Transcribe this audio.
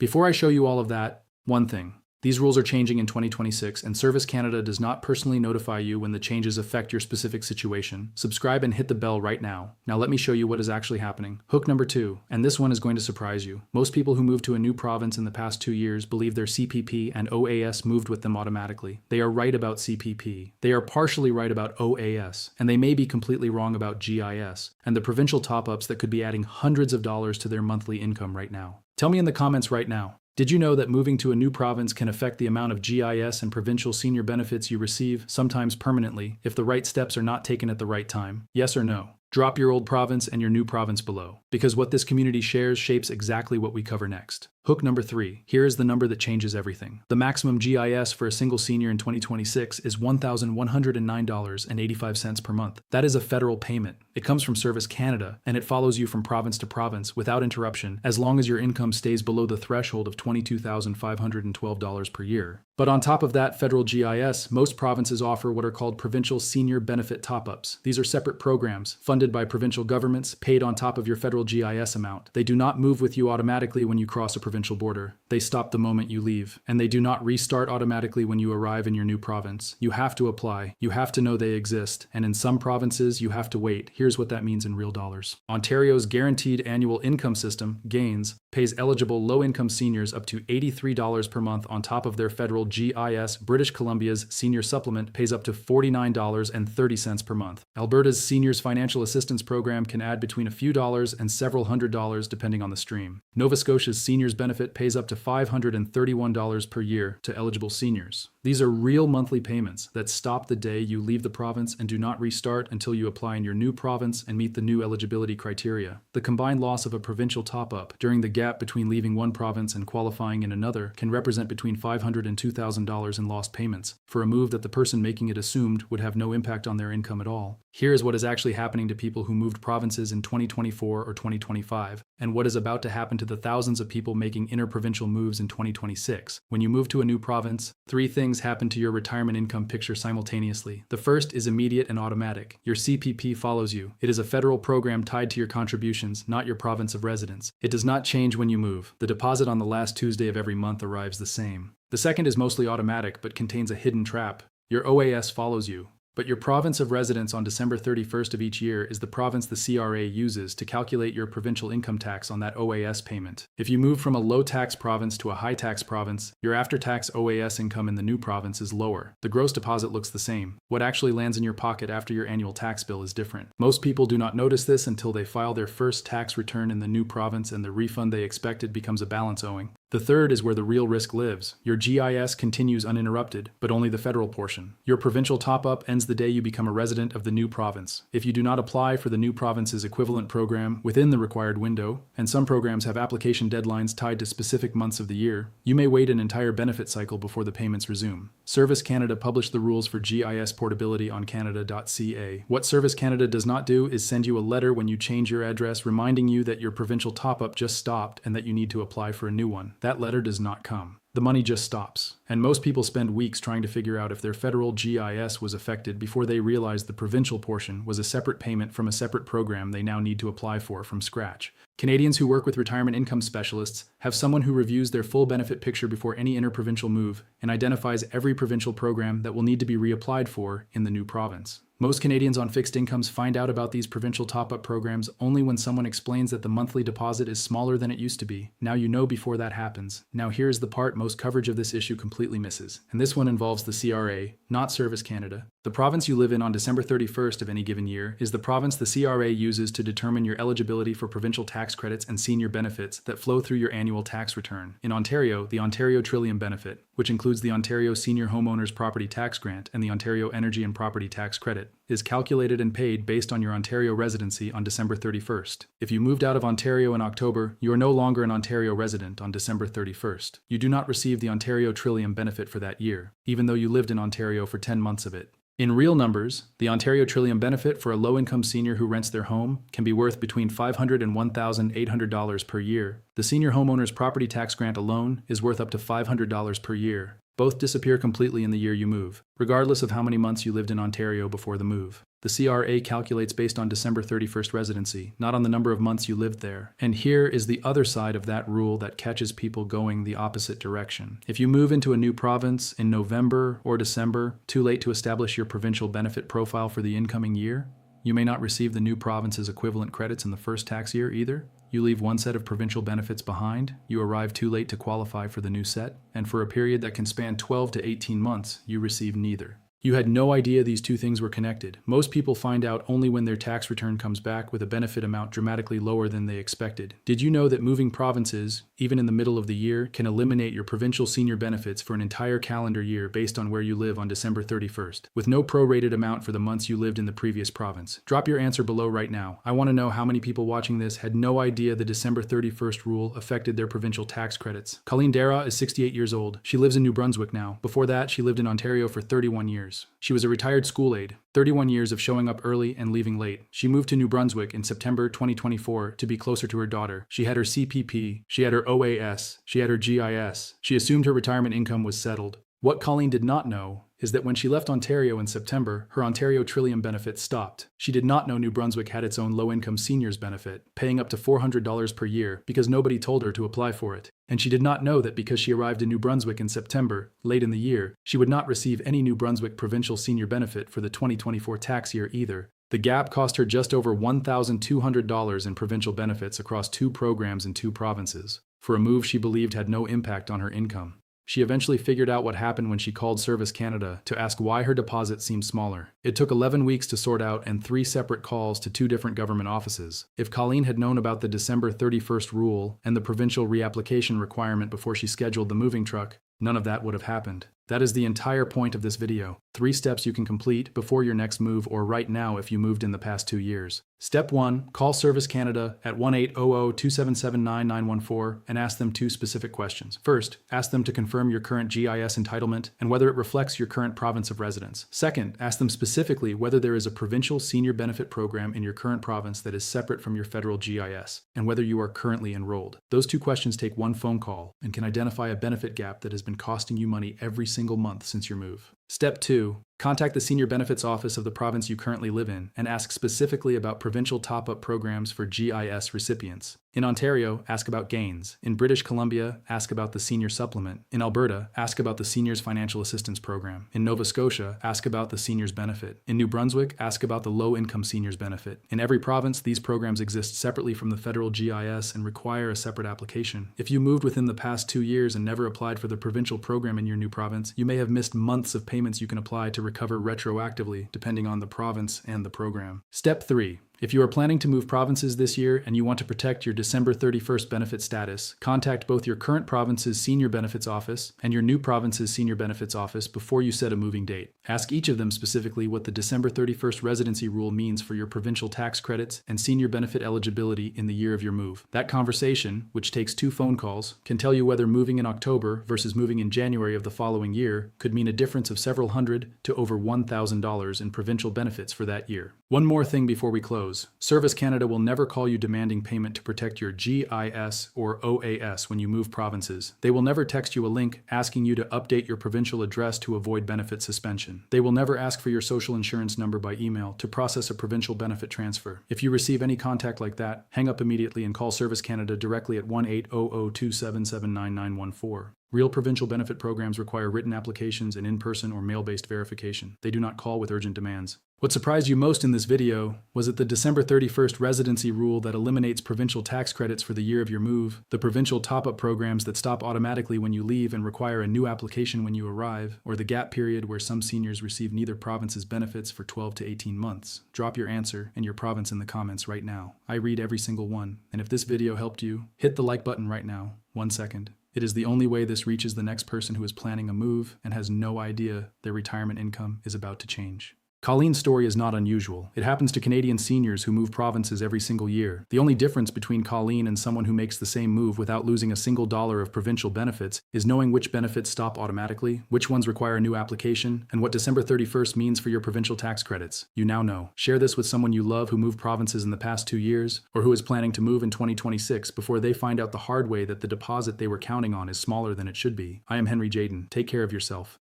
Before I show you all of that, one thing. These rules are changing in 2026, and Service Canada does not personally notify you when the changes affect your specific situation. Subscribe and hit the bell right now. Now let me show you what is actually happening. Hook number 2, and this one is going to surprise you. Most people who moved to a new province in the past 2 years believe their CPP and OAS moved with them automatically. They are right about CPP. They are partially right about OAS, and they may be completely wrong about GIS, and the provincial top-ups that could be adding hundreds of dollars to their monthly income right now. Tell me in the comments right now. Did you know that moving to a new province can affect the amount of GIS and provincial senior benefits you receive, sometimes permanently, if the right steps are not taken at the right time? Yes or no? Drop your old province and your new province below, because what this community shares shapes exactly what we cover next. Hook number 3. Here is the number that changes everything. The maximum GIS for a single senior in 2026 is $1,109.85 per month. That is a federal payment. It comes from Service Canada, and it follows you from province to province without interruption, as long as your income stays below the threshold of $22,512 per year. But on top of that federal GIS, most provinces offer what are called provincial senior benefit top-ups. These are separate programs, funded by provincial governments, paid on top of your federal GIS amount. They do not move with you automatically when you cross a provincial border. They stop the moment you leave, and they do not restart automatically when you arrive in your new province. You have to apply, you have to know they exist, and in some provinces you have to wait. Here's what that means in real dollars. Ontario's Guaranteed Annual Income System, GAINS, pays eligible low-income seniors up to $83 per month on top of their federal GIS. British Columbia's Senior Supplement pays up to $49.30 per month. Alberta's Seniors Financial Assistance Program can add between a few dollars and several $100s depending on the stream. Nova Scotia's Seniors Benefit pays up to $531 per year to eligible seniors. These are real monthly payments that stop the day you leave the province and do not restart until you apply in your new province and meet the new eligibility criteria. The combined loss of a provincial top-up during the gap between leaving one province and qualifying in another can represent between $500 and $2,000 in lost payments for a move that the person making it assumed would have no impact on their income at all. Here is what is actually happening to people who moved provinces in 2024 or 2025, and what is about to happen to the thousands of people making interprovincial moves in 2026. When you move to a new province, 3 things happen to your retirement income picture simultaneously. The first is immediate and automatic. Your CPP follows you. It is a federal program tied to your contributions, not your province of residence. It does not change when you move. The deposit on the last Tuesday of every month arrives the same. The second is mostly automatic but contains a hidden trap. Your OAS follows you. But your province of residence on December 31st of each year is the province the CRA uses to calculate your provincial income tax on that OAS payment. If you move from a low-tax province to a high-tax province, your after-tax OAS income in the new province is lower. The gross deposit looks the same. What actually lands in your pocket after your annual tax bill is different. Most people do not notice this until they file their first tax return in the new province and the refund they expected becomes a balance owing. The third is where the real risk lives. Your GIS continues uninterrupted, but only the federal portion. Your provincial top-up ends the day you become a resident of the new province. If you do not apply for the new province's equivalent program within the required window, and some programs have application deadlines tied to specific months of the year, you may wait an entire benefit cycle before the payments resume. Service Canada published the rules for GIS portability on canada.ca. What Service Canada does not do is send you a letter when you change your address reminding you that your provincial top-up just stopped and that you need to apply for a new one. That letter does not come. The money just stops. And most people spend weeks trying to figure out if their federal GIS was affected before they realize the provincial portion was a separate payment from a separate program they now need to apply for from scratch. Canadians who work with retirement income specialists have someone who reviews their full benefit picture before any interprovincial move and identifies every provincial program that will need to be reapplied for in the new province. Most Canadians on fixed incomes find out about these provincial top-up programs only when someone explains that the monthly deposit is smaller than it used to be. Now you know before that happens. Now here's the part most coverage of this issue completely misses, and this one involves the CRA, not Service Canada. The province you live in on December 31st of any given year is the province the CRA uses to determine your eligibility for provincial tax credits and senior benefits that flow through your annual tax return. In Ontario, the Ontario Trillium Benefit, which includes the Ontario Senior Homeowners Property Tax Grant and the Ontario Energy and Property Tax Credit, is calculated and paid based on your Ontario residency on December 31st. If you moved out of Ontario in October, you are no longer an Ontario resident on December 31st. You do not receive the Ontario Trillium Benefit for that year, even though you lived in Ontario for 10 months of it. In real numbers, the Ontario Trillium Benefit for a low-income senior who rents their home can be worth between $500 and $1,800 per year. The Senior Homeowners Property Tax Grant alone is worth up to $500 per year. Both disappear completely in the year you move, regardless of how many months you lived in Ontario before the move. The CRA calculates based on December 31st residency, not on the number of months you lived there. And here is the other side of that rule that catches people going the opposite direction. If you move into a new province in November or December, too late to establish your provincial benefit profile for the incoming year, you may not receive the new province's equivalent credits in the first tax year either. You leave one set of provincial benefits behind, you arrive too late to qualify for the new set, and for a period that can span 12 to 18 months, you receive neither. You had no idea these two things were connected. Most people find out only when their tax return comes back with a benefit amount dramatically lower than they expected. Did you know that moving provinces, even in the middle of the year, can eliminate your provincial senior benefits for an entire calendar year based on where you live on December 31st, with no prorated amount for the months you lived in the previous province? Drop your answer below right now. I want to know how many people watching this had no idea the December 31st rule affected their provincial tax credits. Colleen Dara is 68 years old. She lives in New Brunswick now. Before that, she lived in Ontario for 31 years. She was a retired school aide, 31 years of showing up early and leaving late. She moved to New Brunswick in September 2024 to be closer to her daughter. She had her CPP, she had her OAS, she had her GIS. She assumed her retirement income was settled. What Colleen did not know is that when she left Ontario in September, her Ontario Trillium benefit stopped. She did not know New Brunswick had its own low-income seniors benefit, paying up to $400 per year because nobody told her to apply for it. And she did not know that because she arrived in New Brunswick in September, late in the year, she would not receive any New Brunswick provincial senior benefit for the 2024 tax year either. The gap cost her just over $1,200 in provincial benefits across two programs in two provinces, for a move she believed had no impact on her income. She eventually figured out what happened when she called Service Canada to ask why her deposit seemed smaller. It took 11 weeks to sort out and 3 separate calls to 2 different government offices. If Colleen had known about the December 31st rule and the provincial reapplication requirement before she scheduled the moving truck, none of that would have happened. That is the entire point of this video. 3 steps you can complete before your next move or right now if you moved in the past 2 years. Step 1. Call Service Canada at 1-800-277-9914 and ask them 2 specific questions. First, ask them to confirm your current GIS entitlement and whether it reflects your current province of residence. Second, ask them specifically whether there is a provincial senior benefit program in your current province that is separate from your federal GIS and whether you are currently enrolled. Those 2 questions take 1 phone call and can identify a benefit gap that has been costing you money every single month since your move. Step 2. Contact the Senior Benefits Office of the province you currently live in and ask specifically about provincial top-up programs for GIS recipients. In Ontario, ask about gains. In British Columbia, ask about the Senior Supplement. In Alberta, ask about the Seniors Financial Assistance Program. In Nova Scotia, ask about the Seniors Benefit. In New Brunswick, ask about the Low Income Seniors Benefit. In every province, these programs exist separately from the federal GIS and require a separate application. If you moved within the past 2 years and never applied for the provincial program in your new province, you may have missed months of payments you can apply to recover retroactively, depending on the province and the program. Step 3. If you are planning to move provinces this year and you want to protect your December 31st benefit status, contact both your current province's Senior Benefits Office and your new province's Senior Benefits Office before you set a moving date. Ask each of them specifically what the December 31st residency rule means for your provincial tax credits and senior benefit eligibility in the year of your move. That conversation, which takes 2 phone calls, can tell you whether moving in October versus moving in January of the following year could mean a difference of several hundred to over $1,000 in provincial benefits for that year. One more thing before we close. Service Canada will never call you demanding payment to protect your GIS or OAS when you move provinces. They will never text you a link asking you to update your provincial address to avoid benefit suspension. They will never ask for your social insurance number by email to process a provincial benefit transfer. If you receive any contact like that, hang up immediately and call Service Canada directly at 1-800-277-9914. Real provincial benefit programs require written applications and in-person or mail-based verification. They do not call with urgent demands. What surprised you most in this video was that the December 31st residency rule that eliminates provincial tax credits for the year of your move, the provincial top-up programs that stop automatically when you leave and require a new application when you arrive, or the gap period where some seniors receive neither province's benefits for 12 to 18 months. Drop your answer and your province in the comments right now. I read every single one, and if this video helped you, hit the like button right now. 1 second. It is the only way this reaches the next person who is planning a move and has no idea their retirement income is about to change. Colleen's story is not unusual. It happens to Canadian seniors who move provinces every single year. The only difference between Colleen and someone who makes the same move without losing a single dollar of provincial benefits is knowing which benefits stop automatically, which ones require a new application, and what December 31st means for your provincial tax credits. You now know. Share this with someone you love who moved provinces in the past 2 years, or who is planning to move in 2026 before they find out the hard way that the deposit they were counting on is smaller than it should be. I am Henry Jaden. Take care of yourself.